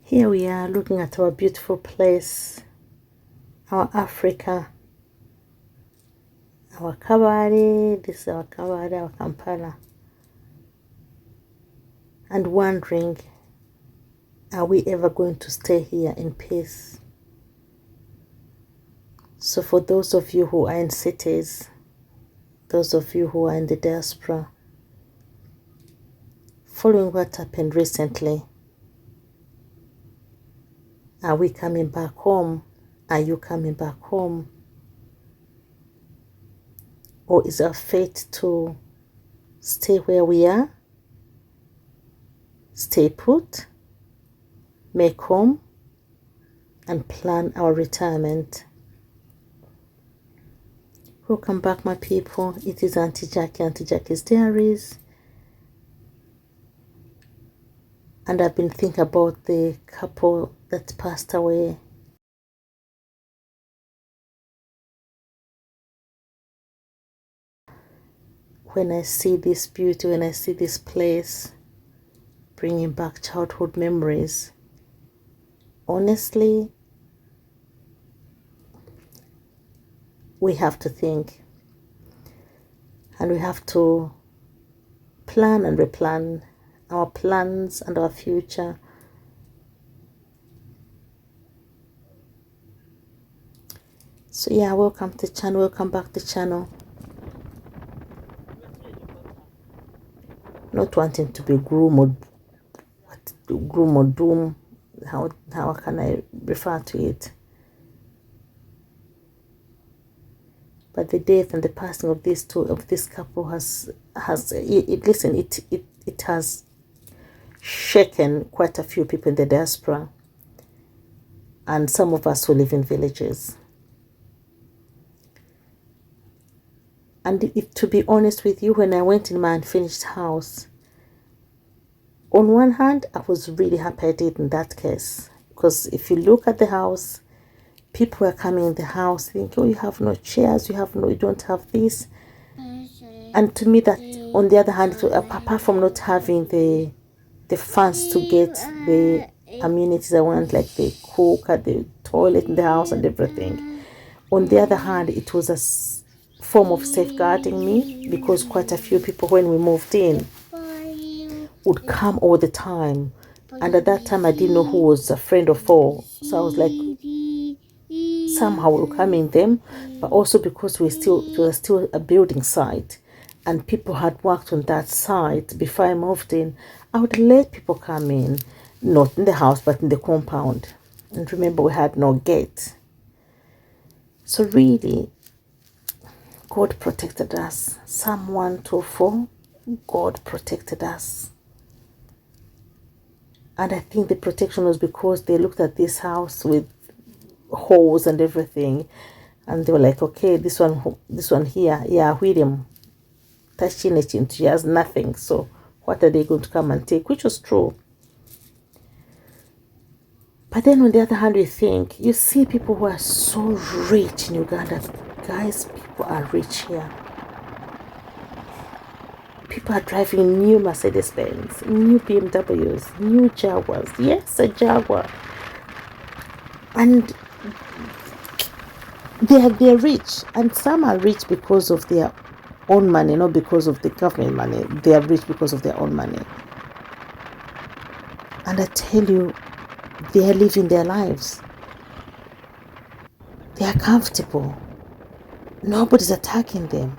Here we are looking at our beautiful place, our Africa, our Kabale, this is our Kabale, our Kampala, and wondering, are we ever going to stay here in peace? So for those of you who are in cities, those of you who are in the diaspora, following what happened recently, are we coming back home? Are you coming back home? Or is our fate to stay where we are? Stay put, make home, and plan our retirement. Welcome back, my people. It is Auntie Jackie's Diaries. And I've been thinking about the couple that passed away. When I see this beauty, when I see this place, bringing back childhood memories, honestly, we have to think. And we have to plan and replan our plans and our future. So yeah, welcome to the channel, welcome back to the channel. Not wanting to be gloom or doom, how can I refer to it? But the death and the passing of this couple has shaken quite a few people in the diaspora, and some of us who live in villages. And if to be honest with you, when I went in my unfinished house, on one hand, I was really happy I did in that case, because if you look at the house, people are coming in the house thinking, oh, you have no chairs, you don't have this. And to me, that on the other hand, apart from not having the funds to get the amenities I want, like the cooker, the toilet in the house and everything, on the other hand, it was a form of safeguarding me, because quite a few people when we moved in would come all the time, and at that time I didn't know who was a friend or foe, so I was like, somehow welcoming them, but also because it was still a building site and people had worked on that site before I moved in, I would let people come in, not in the house but in the compound. And remember, we had no gate. So really, God protected us. Psalm 124, God protected us. And I think the protection was because they looked at this house with holes and everything, and they were like, okay, this one here, yeah, William, touching it into, she has nothing, so what are they going to come and take? Which was true. But then on the other hand, we think, you see people who are so rich in Uganda. Guys, people are rich here. People are driving new Mercedes-Benz, new BMWs, new Jaguars. Yes, a Jaguar. And they're rich. And some are rich because of their own money, not because of the government money. They are rich because of their own money. And I tell you, they are living their lives. They are comfortable. Nobody's attacking them.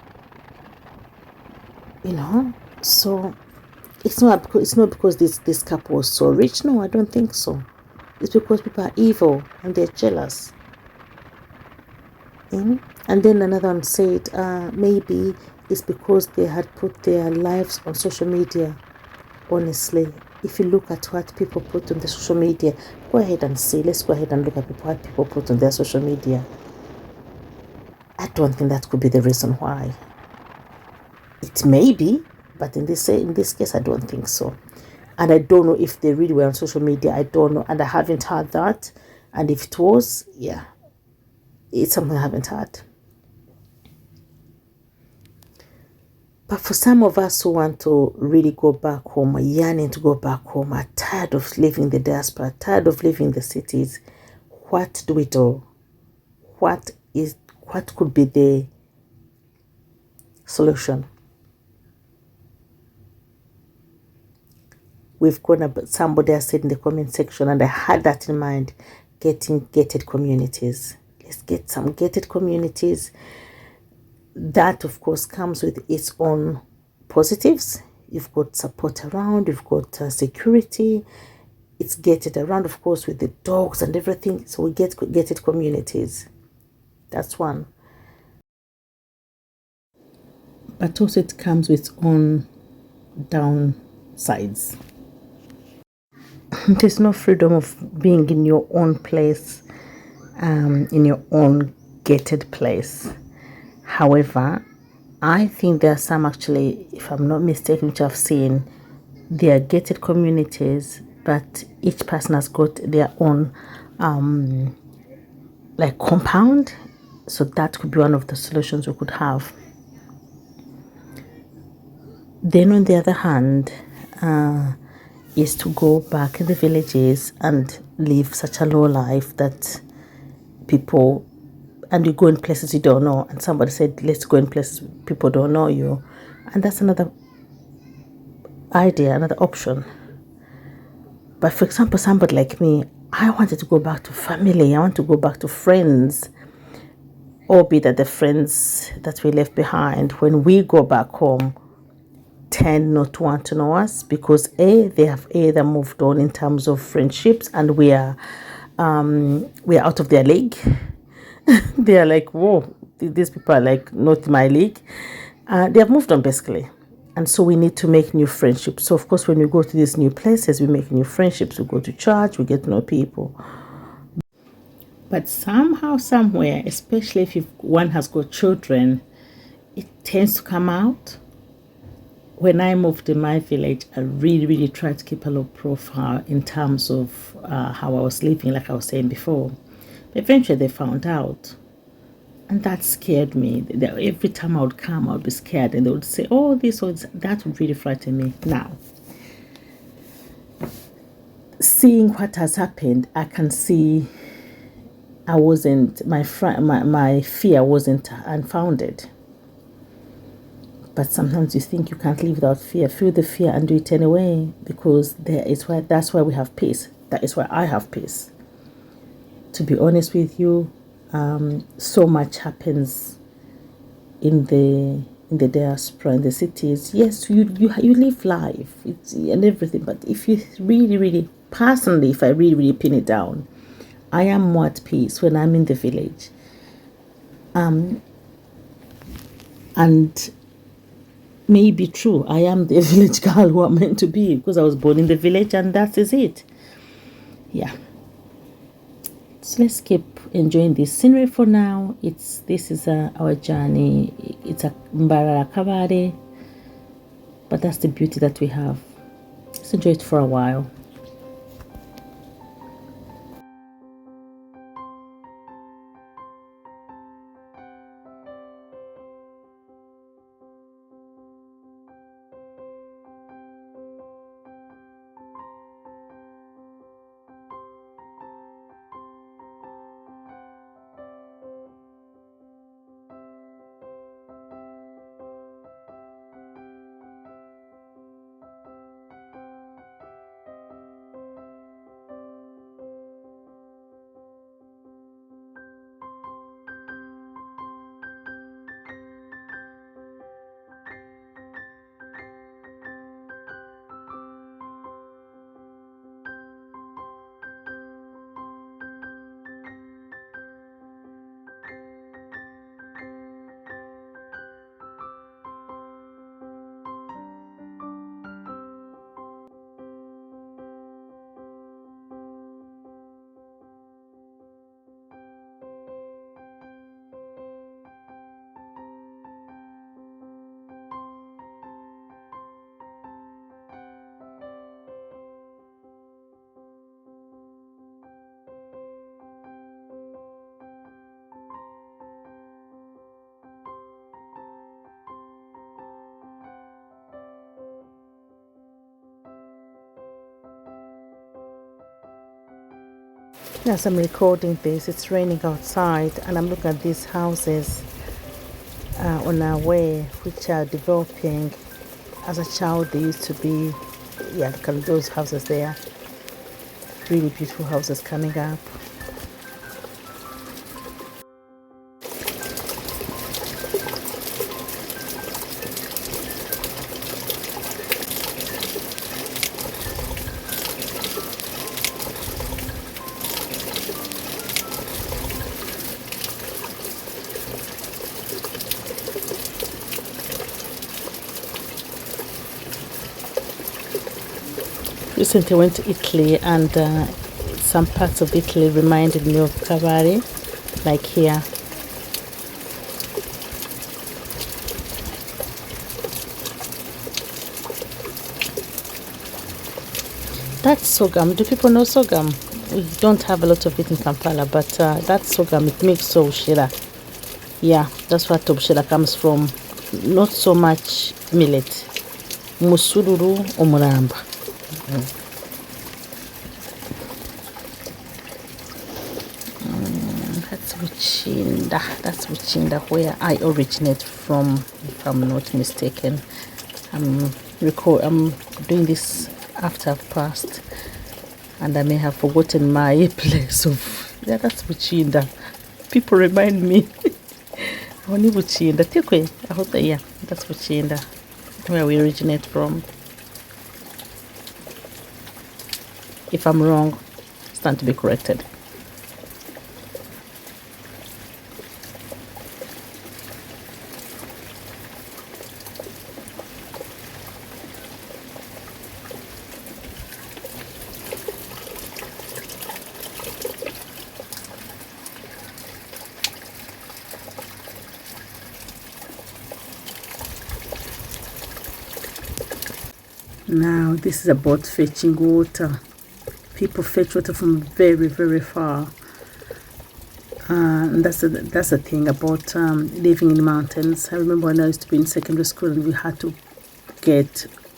You know? So it's not because this couple was so rich. No, I don't think so. It's because people are evil and they're jealous. And then another one said, maybe it's because they had put their lives on social media. Honestly, if you look at what people put on the social media, go ahead and see. Let's go ahead and look at what people put on their social media. I don't think that could be the reason why. It may be, but in this case, I don't think so. And I don't know if they really were on social media. I don't know, and I haven't heard that. And if it was, yeah, it's something I haven't heard. But for some of us who want to really go back home, are yearning to go back home, are tired of living the diaspora, tired of living the cities, what do we do? What could be the solution? We've gone about, somebody has said in the comment section, and I had that in mind, getting gated communities. Let's get some gated communities. That, of course, comes with its own positives. You've got support around, you've got security. It's gated around, of course, with the dogs and everything. So we get gated communities. That's one. But also it comes with its own downsides. There's no freedom of being in your own place, in your own gated place. However, I think there are some, actually, if I'm not mistaken, which I've seen, they are gated communities, but each person has got their own like compound. So that could be one of the solutions we could have. Then on the other hand, is to go back in the villages and live such a low life that people, and you go in places you don't know, and somebody said let's go in places people don't know you, and that's another idea, another option. But for example, somebody like me, I wanted to go back to family, I want to go back to friends, albeit that the friends that we left behind when we go back home tend not to want to know us, because they have either moved on in terms of friendships, and we are out of their league. They are like, whoa, these people are like not my league. They have moved on basically, and so we need to make new friendships. So of course, when we go to these new places, we make new friendships, we go to church, we get to know people. But somehow, somewhere, especially if one has got children, it tends to come out. When I moved in my village, I really tried to keep a low profile in terms of how I was living, like I was saying before. But eventually they found out. And that scared me. Every time I would come, I would be scared. And they would say, oh, this or this. That would really frighten me. Now, seeing what has happened, I can see my fear wasn't unfounded. But sometimes you think you can't live without fear. Feel the fear and do it anyway, because that's why we have peace. That is why I have peace. To be honest with you, so much happens in the diaspora, in the cities. Yes, you live life, and everything. But if you really, personally, if I really pin it down, I am more at peace when I'm in the village. And maybe true, I am the village girl who I'm meant to be, because I was born in the village, and that is it. Yeah. So let's keep enjoying this scenery for now. This is our journey. It's a Mbarara Kabale, but that's the beauty that we have. Let's enjoy it for a while. As I'm recording this, it's raining outside, and I'm looking at these houses on our way, which are developing. As a child, they used to be, yeah, look at those houses there. Really beautiful houses coming up. Recently went to Italy, and some parts of Italy reminded me of Kabale, like here. That's sorghum. Do people know sorghum? We don't have a lot of it in Kampala, but that's sorghum. It makes ubushera. Yeah, that's what ubushera comes from. Not so much millet. Musururu omuramba. That's Buchinda, where I originate from, if I'm not mistaken. I'm doing this after I've passed, and I may have forgotten my place of. Yeah, that's Buchinda. People remind me. Only Buchinda. Tekwe. I hope that, yeah, that's Buchinda, where we originate from. If I'm wrong, stand to be corrected. Now this is about fetching water. People fetch water from very, very far. And that's the thing about living in the mountains. I remember when I used to be in secondary school, and we had to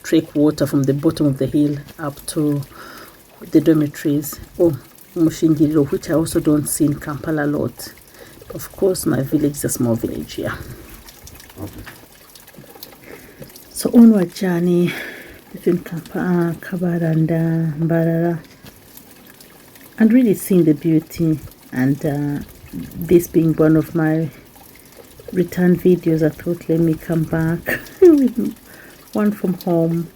trek water from the bottom of the hill up to the dormitories. Oh, Mushingiro, which I also don't see in Kampala a lot. Of course, my village is a small village here. So onward journey between Kabale and Mbarara, and really seeing the beauty, and this being one of my return videos, I thought let me come back with one from home.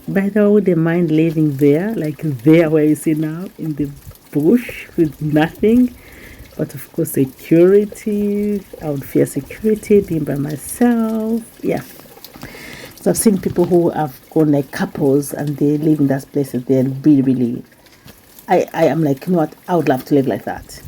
By the way, I wouldn't mind living there, like there where you see now, in the bush with nothing. But of course, security, I would fear security being by myself. Yeah. So I've seen people who have gone like couples, and they live in that place, and they're really, really. I am like, you know what? I would love to live like that.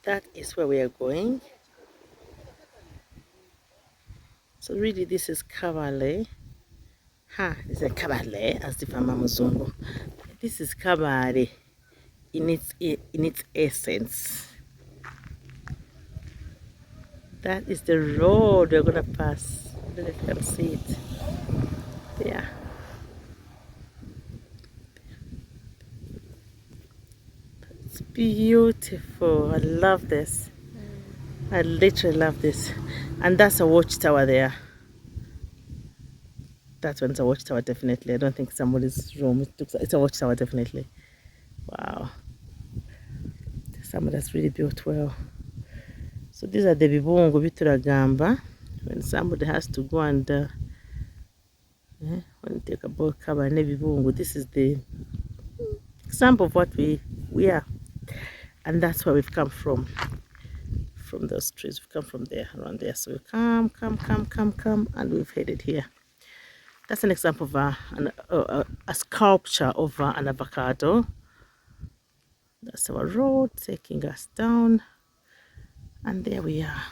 That is where we are going. So really, this is Kabale. This is Kabale, as the farmer Muzungu. This is Kabale in its essence. That is the road we're gonna pass. I don't know if you can see it. Yeah. It's beautiful. I love this. I literally love this. And that's a watchtower there. That one's a watchtower, definitely. I don't think somebody's room. It's a watchtower, definitely. Wow. Somebody that's really built well. So these are the bibungu bituragamba. When somebody has to go and when you take a boat cover and bibungu, this is the example of what we are. And that's where we've come from those trees. We've come from there, around there. So we come, and we've headed here. That's an example of a sculpture of an avocado. That's our road taking us down, and there we are.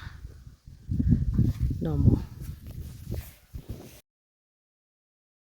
No more.